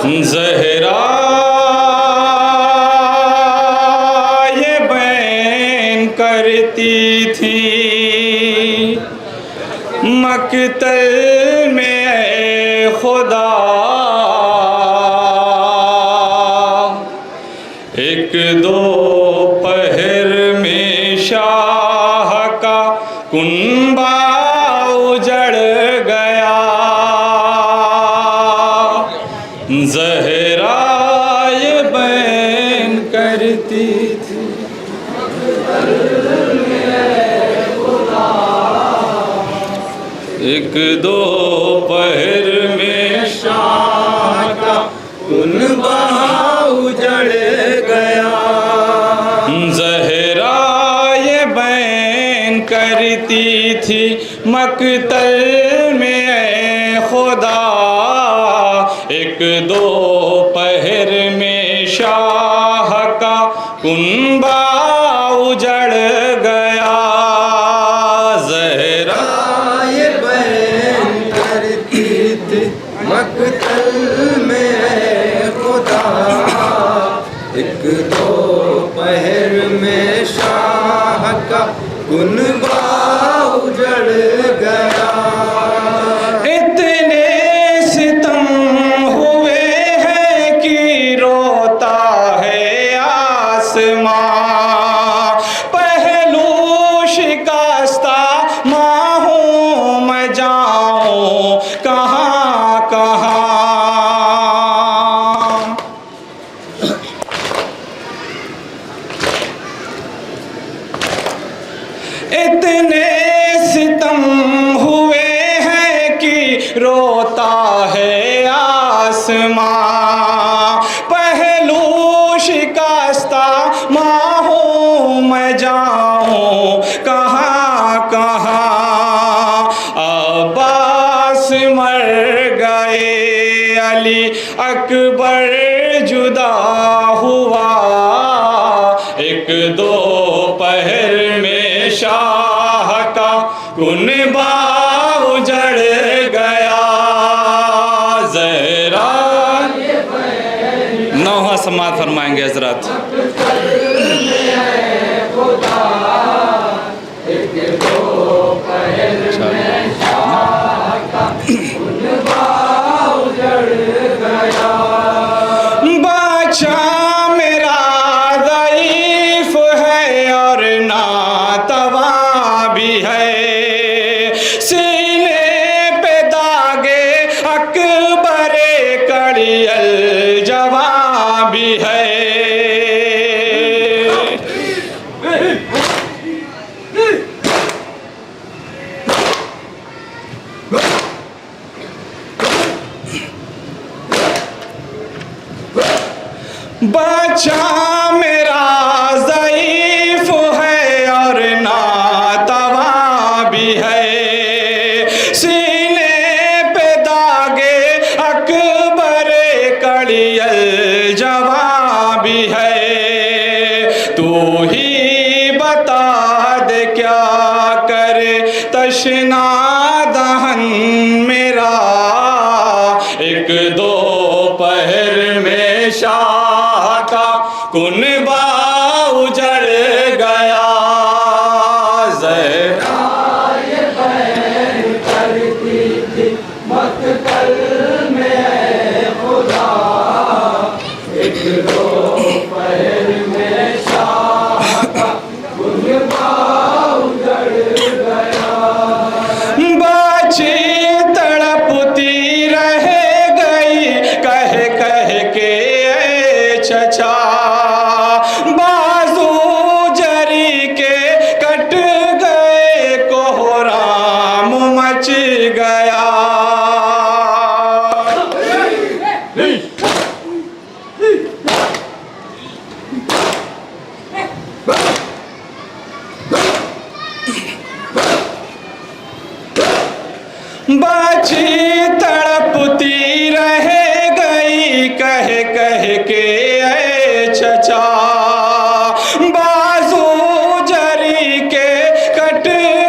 ज़हरा ये बैन करती थी मक़तल में ऐ खुदा, एक दो पहर में शाह का कुनबा उजड़ गया। ज़हरा ये बैन करती थी एक दो पहर में शाह का कुनबा उजड़ गया। ज़हरा ये बैन करती थी मक़तल में ऐ खुदा, एक दो पहर में शाह का कुनबा उजड़ गया। ज़हरा ये बैन करती थी मक़तल में ऐ खुदा, एक दो पहर में शाह का कुनबा उजड़ गया। इतने सितम हुए हैं कि रोता है आसमां, पहलू शिकस्ता माँ हूँ मैं जाऊँ कहाँ कहाँ। इतने सितम हुए हैं कि रोता है आसमां, पहलू शिकस्ता माँ हूँ मैं जाऊँ कहाँ कहाँ। अब्बास मर गए, अली अकबर जुदा हुआ, एक दो पहर में शाह का कुनबा उजड़ गया। ज़हरा नौहा समात फरमाएंगे हजरत। बादशाह मेरा ज़ईफ़ है और नातवा भी है, सीने पे दागे अकबर कड़ियल जवा भी है। बादशाह मेरा ज़ईफ़ है और नातवा भी है, सीने पे दागे अकबर कड़ियल जवा भी है। तू ही बता दे क्या करे तशना दहन मेरा, एक दो पहर में शाह का कुनबा उजड़ गया। ज़हरा ये बैन करती थी मक़तल में ऐ खुदा, एक दो पहर में शाह का कुनबा उजड़ गया। बाची तड़पती रह गई कह कह के ऐ चचा, बाजू जरी के कट गए कोहराम मच गया। बाची तड़पती रह गई कह कह के ऐ चचा, बाजू जरी के कट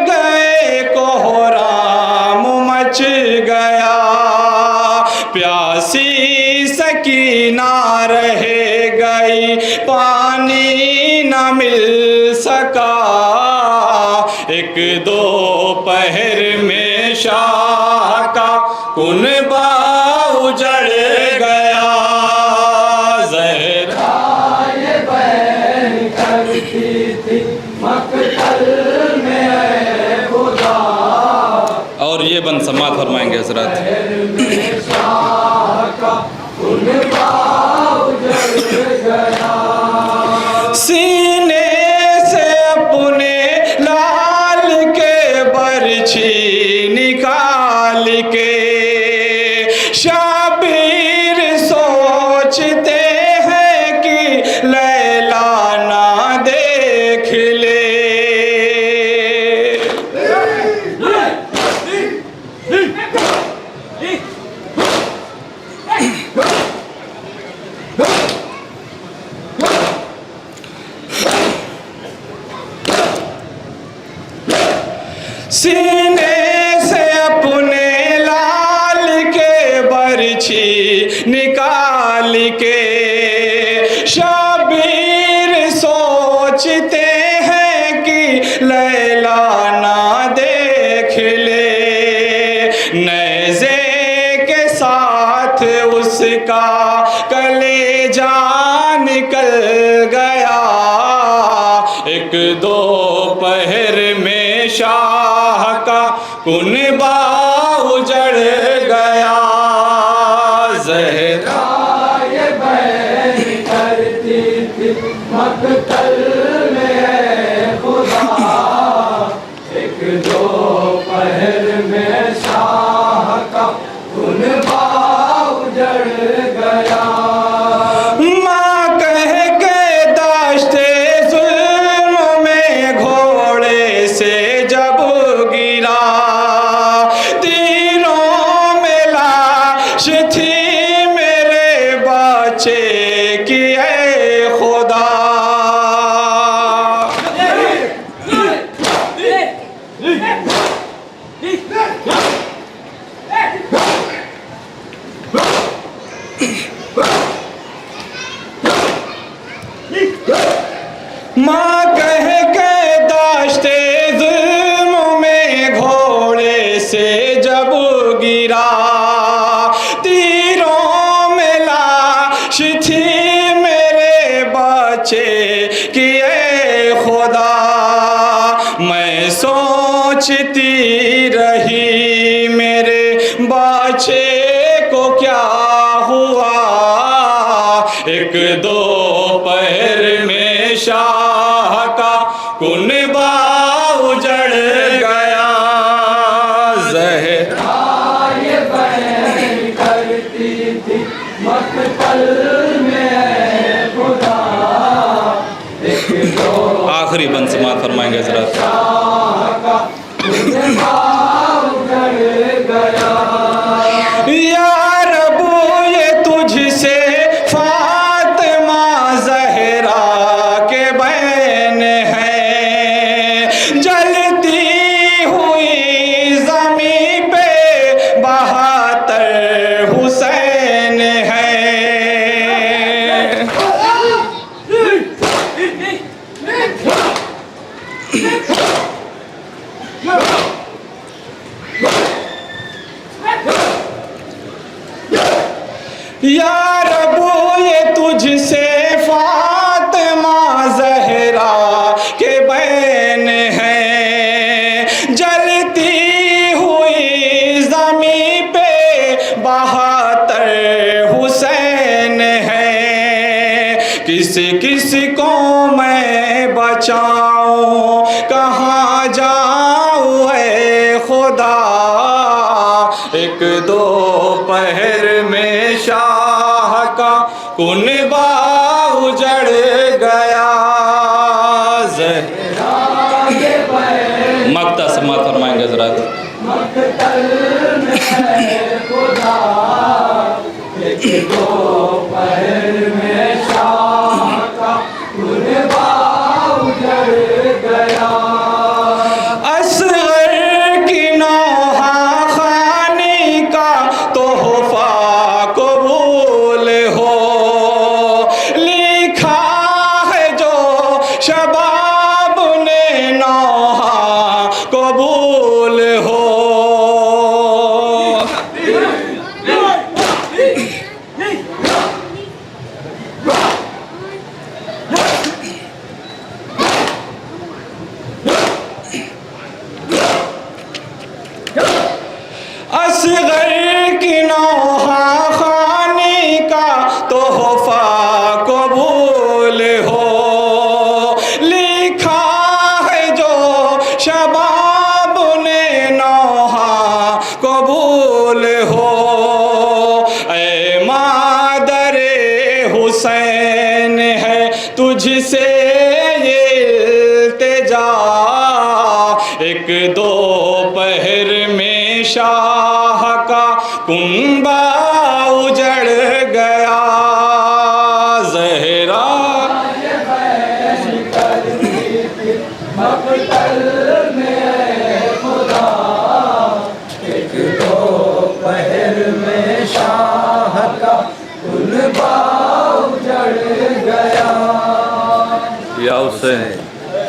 गए कोहराम मच गया। प्यासी सक की ना रह गई, पानी न मिल सका। एक दोपहर में शाह का कुनबा उजड़ गया। ज़हरा ये बहन करती थी मक्तल में ऐ खुदा। और ये बंद समात फरमाएंगे हजरत। सीने से अपने लाल के बरछी निकाल के शाबीर सोचते हैं कि लैला ना देख ले। सीने से अपने लाल के बरछी निकाल के शाबीर सोचते हैं कि लैला ना देख ले। नेज़े के साथ उसका कलेजा निकल गया। एक दोपहर में शाह का कुनबा उजड़ गया। ज़हरा ये बहन करती थी मक्तल में ऐ खुदा। एक दोपहर में शाह का कुनबा उजड़ गया। माँ कह के दाश्ते जुल्म में घोड़े से जब गिरा, तीरों में लाश थी मेरे बच्चे की ऐ खुदा। माँ कह के दाश्ते जुल्म में घोड़े से जब गिरा, तीरों में लाश थी मेरे बच्चे की ऐ खुदा। मैं सोचती रही मेरे बच्चे को क्या हुआ। एक दोपहर में शाह का कुनबा उजड़ गया। ज़हरा ये बहन करती थी मक्तल में ऐ खुदा। एक दो आखिरी बंद समात फरमाएंगे हजरत। शाह का कुनबा उजड़ गया। या रब ये तुझसे फातिमा ज़हरा के बैन है। जलती हुई ज़मीं पे बहातर हुसैन है। या रब ये तुझसे फातिमा ज़हरा के बैन है। जलती हुई ज़मीं पे बहातर हुसैन है। किस किस को मैं बचाऊं, कहाँ जाऊं ऐ खुदा। एक दोपहर में शाह का कुनबा उजड़ गया। मक्ता समात फरमाएंगे हजरत। मक्तल में ऐ खुदा। एक दोपहर में शाह का कुनबा उजड़ गया। असगर की नौहा खानी का तोहफा कबूल हो। असगर की नौहा खानी का तोहफा कबूल हो, लिखा है जो शबाब ने नौहा कबूल हो। ऐ मादरे हुसैन है तुझसे ये इल्तिजा, एक दो पहर में शाह का कुंबा उजड़ गया। ज़हरा मक़तल में खुदा, एक दो पहर में शाह का कुनबा उजड़ गया। या हुसैन